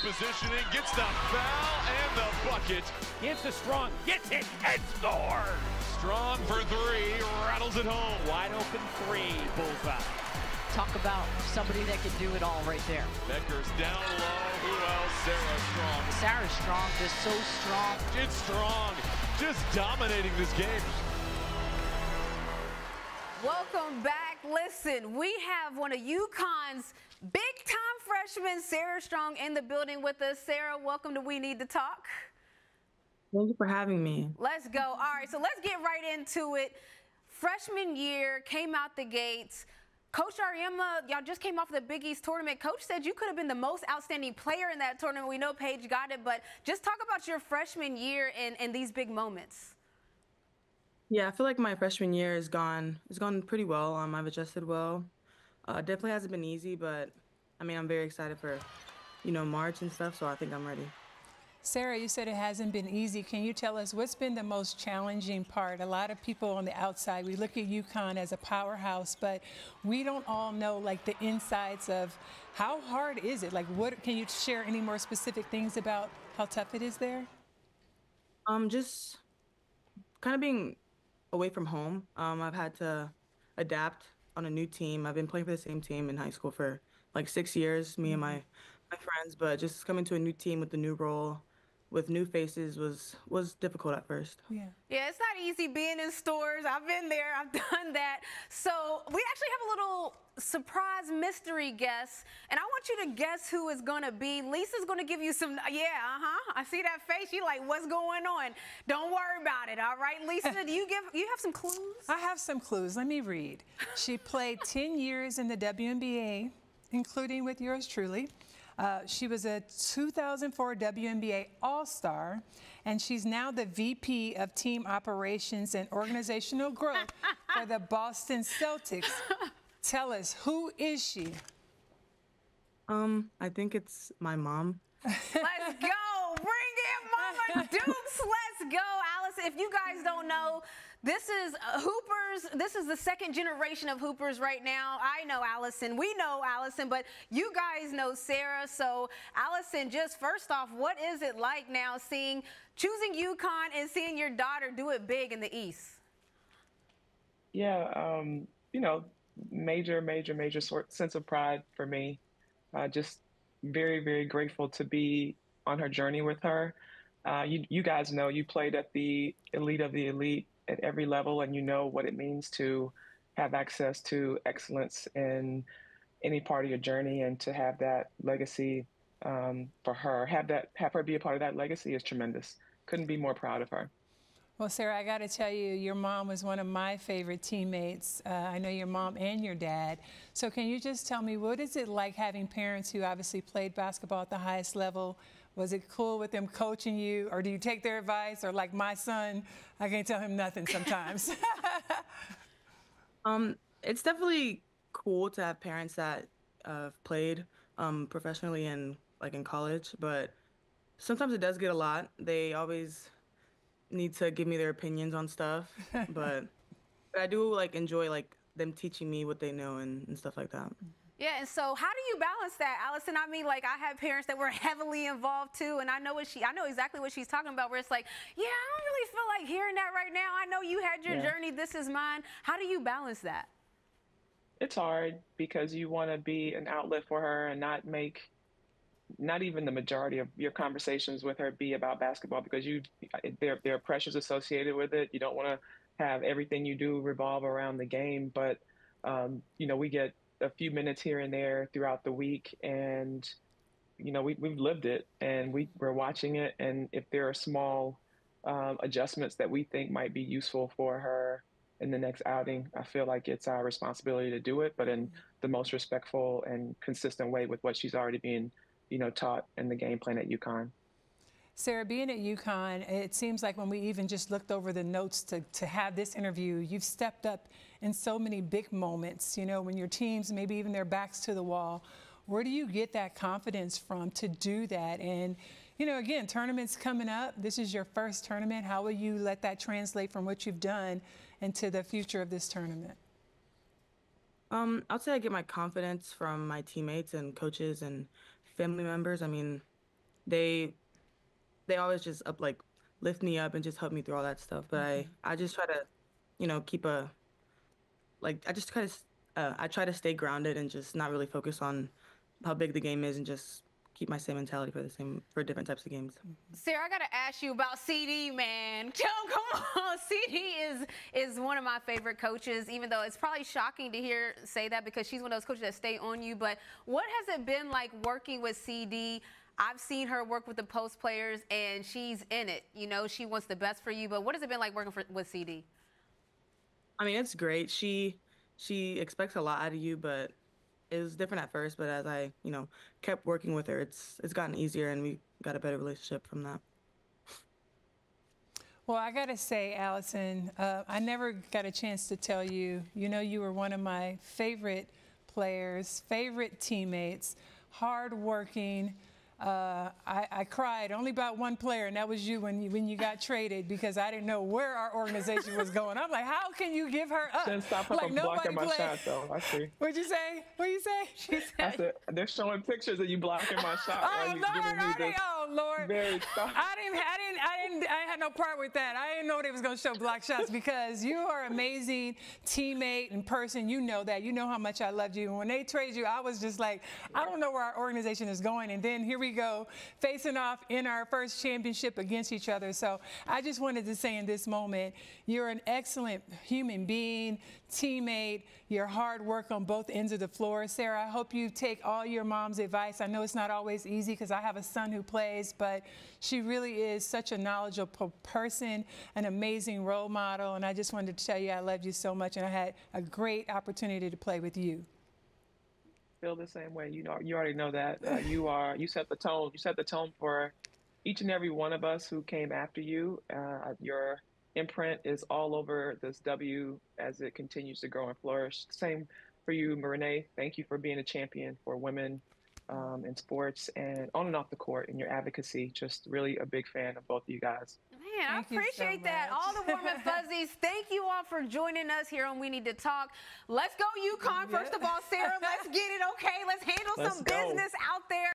positioning, gets the foul and the bucket. Gives to Strong, gets it, and scores! Strong for three, rattles it home. Wide open three, bullseye. Talk about somebody that can do it all right there. Becker's down low. Who else? Sarah Strong. Sarah Strong, just so strong. It's Strong, just dominating this game. Welcome back. Listen, we have one of UConn's big-time freshmen, Sarah Strong, in the building with us. Sarah, welcome to We Need to Talk. Thank you for having me. Let's go. All right, so let's get right into it. Freshman year, came out the gates. Coach Auriemma, y'all just came off the Big East tournament. Coach said you could have been the most outstanding player in that tournament. We know Paige got it, but just talk about your freshman year and these big moments. Yeah, I feel like my freshman year has gone pretty well. I've adjusted well. Definitely hasn't been easy, but I mean, I'm very excited for, March and stuff, so I think I'm ready. Sarah, you said it hasn't been easy. Can you tell us what's been the most challenging part? A lot of people on the outside, we look at UConn as a powerhouse, but we don't all know like the insides of how hard is it? Like, what can you share any more specific things about how tough it is there? Just kind of being away from home. I've had to adapt on a new team. I've been playing for the same team in high school for like 6 years, me and my friends, but just coming to a new team with a new role, with new faces was difficult at first. Yeah, it's not easy being in stores. I've been there. I've done that. So we actually have a little surprise mystery guest, and I want you to guess who it's going to be. Lisa's going to give you some, I see that face. You're like, what's going on? Don't worry about it, all right? Lisa, do you have some clues? I have some clues. Let me read. She played 10 years in the WNBA, including with yours truly. She was a 2004 WNBA All-Star, and she's now the VP of Team Operations and Organizational Growth for the Boston Celtics. Tell us, who is she? I think it's my mom. Let's go. Bring in Mama Dukes. Let's go. Allison, if you guys don't know, this is Hoopers. This is the second generation of Hoopers right now. I know Allison. We know Allison, but you guys know Sarah. So, Allison, just first off, what is it like now choosing UConn and seeing your daughter do it big in the East? Yeah, major sense of pride for me. Just very, very grateful to be on her journey with her. You guys know you played at the elite of the elite at every level, and you know what it means to have access to excellence in any part of your journey, and to have that legacy for her, have her be a part of that legacy is tremendous. Couldn't be more proud of her. Well, Sarah, I got to tell you, your mom was one of my favorite teammates. I know your mom and your dad. So can you just tell me, what is it like having parents who obviously played basketball at the highest level? Was it cool with them coaching you, or do you take their advice? Or like my son, I can't tell him nothing sometimes. It's definitely cool to have parents that played professionally and like in college, but sometimes it does get a lot. They always need to give me their opinions on stuff, but I do like enjoy like them teaching me what they know and stuff like that. Yeah, and so how do you balance that, Allison? I mean, like, I have parents that were heavily involved too, and I know exactly what she's talking about, where it's like, yeah, I don't really feel like hearing that right now. I know you had your journey, this is mine. How do you balance that? It's hard because you want to be an outlet for her and not even the majority of your conversations with her be about basketball, because there are pressures associated with it. You don't want to have everything you do revolve around the game, but we get a few minutes here and there throughout the week, and we've lived it, and we're watching it, and if there are small adjustments that we think might be useful for her in the next outing, I feel like it's our responsibility to do it, but in the most respectful and consistent way with what she's already being taught in the game plan at UConn. Sarah, being at UConn, it seems like when we even just looked over the notes to have this interview, you've stepped up in so many big moments, when your teams, maybe even their backs to the wall. Where do you get that confidence from to do that? And, again, tournaments coming up. This is your first tournament. How will you let that translate from what you've done into the future of this tournament? I'd say I get my confidence from my teammates and coaches and family members. I mean, they always just lift me up and just help me through all that stuff. But I just try to, keep I try to stay grounded and just not really focus on how big the game is and just keep my same mentality for different types of games. Sarah, I got to ask you about CD, man. Come on. CD is one of my favorite coaches, even though it's probably shocking to hear say that because she's one of those coaches that stay on you. But what has it been like working with CD? I've seen her work with the post players, and she's in it. She wants the best for you. But what has it been like working with CD? I mean, it's great. She expects a lot out of you, but it was different at first. But as I, kept working with her, it's gotten easier, and we got a better relationship from that. Well, I got to say, Allison, I never got a chance to tell you, you were one of my favorite players, favorite teammates, hardworking. I cried only about one player, and that was you when you got traded because I didn't know where our organization was going. I'm like, how can you give her up? Shouldn't stop her from blocking my shot, though. I see. What'd you say? What'd you say? She said, I said, they're showing pictures of you blocking my shot. Oh, Lord. I had no part with that. I didn't know they was going to show block shots because you are an amazing teammate and person. You know that. You know how much I loved you. And when they traded you, I was just like, I don't know where our organization is going. And then here we go, facing off in our first championship against each other. So I just wanted to say in this moment, you're an excellent human being, teammate, your hard work on both ends of the floor. Sarah, I hope you take all your mom's advice. I know it's not always easy because I have a son who plays, but she really is such a knowledgeable person, an amazing role model, and I just wanted to tell you I love you so much, and I had a great opportunity to play with you. Feel the same way. You already know that. You set the tone. You set the tone for each and every one of us who came after you. Your imprint is all over this W as it continues to grow and flourish. Same for you, Marinée. Thank you for being a champion for women in sports and on and off the court in your advocacy. Just really a big fan of both of you guys. Man, I appreciate that. All the warm and fuzzies. Thank you all for joining us here on We Need to Talk. Let's go UConn. First of all, Sarah, let's get it, okay? Let's handle some business out there.